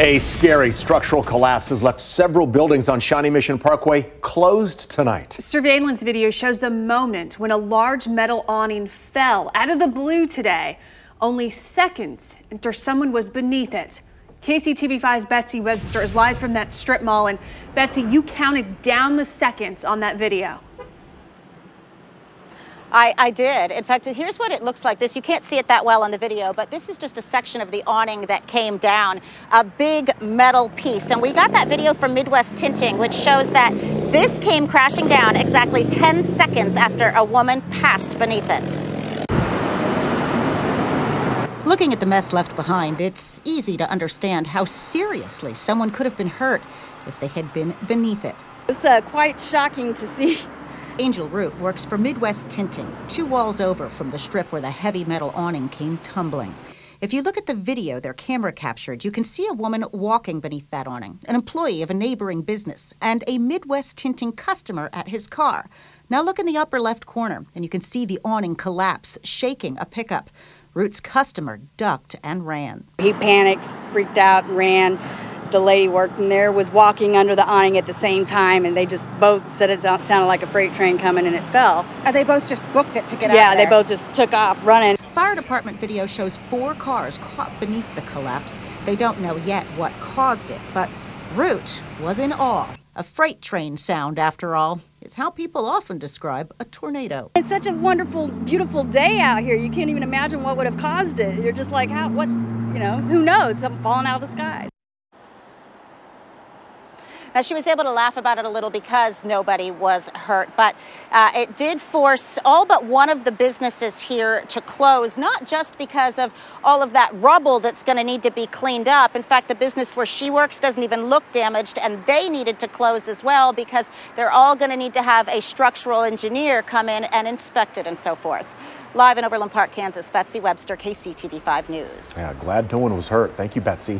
A scary structural collapse has left several buildings on Shawnee Misson Parkway closed tonight. Surveillance video shows the moment when a large metal awning fell out of the blue today. Only seconds after someone was beneath it. KCTV5's Betsy Webster is live from that strip mall. And Betsy, you counted down the seconds on that video. I did. In fact, here's what it looks like. You can't see it that well on the video, but this is just a section of the awning that came down, a big metal piece. And we got that video from Midwest Tinting, which shows that this came crashing down exactly 10 seconds after a woman passed beneath it. Looking at the mess left behind, it's easy to understand how seriously someone could have been hurt if they had been beneath it. It's quite shocking to see. Angel Root works for Midwest Tinting, 2 walls over from the strip where the heavy metal awning came tumbling. If you look at the video their camera captured, you can see a woman walking beneath that awning, an employee of a neighboring business, and a Midwest Tinting customer at his car. Now look in the upper left corner, and you can see the awning collapse, shaking a pickup. Root's customer ducked and ran. He panicked, freaked out, and ran. The lady working there was walking under the awning at the same time, and they just both said it sounded like a freight train coming, and it fell. Are they both just booked it to get out Yeah, there? they both just took off running. Fire department video shows 4 cars caught beneath the collapse. They don't know yet what caused it, but Root was in awe. A freight train sound, after all, is how people often describe a tornado. It's such a wonderful, beautiful day out here. You can't even imagine what would have caused it. You're just like, who knows? Something falling out of the sky. Now, she was able to laugh about it a little because nobody was hurt, but it did force all but one of the businesses here to close, not just because of all of that rubble that's going to need to be cleaned up. In fact, the business where she works doesn't even look damaged, and they needed to close as well because they're all going to need to have a structural engineer come in and inspect it and so forth. Live in Overland Park, Kansas, Betsy Webster, KCTV5 News. Yeah, glad no one was hurt. Thank you, Betsy.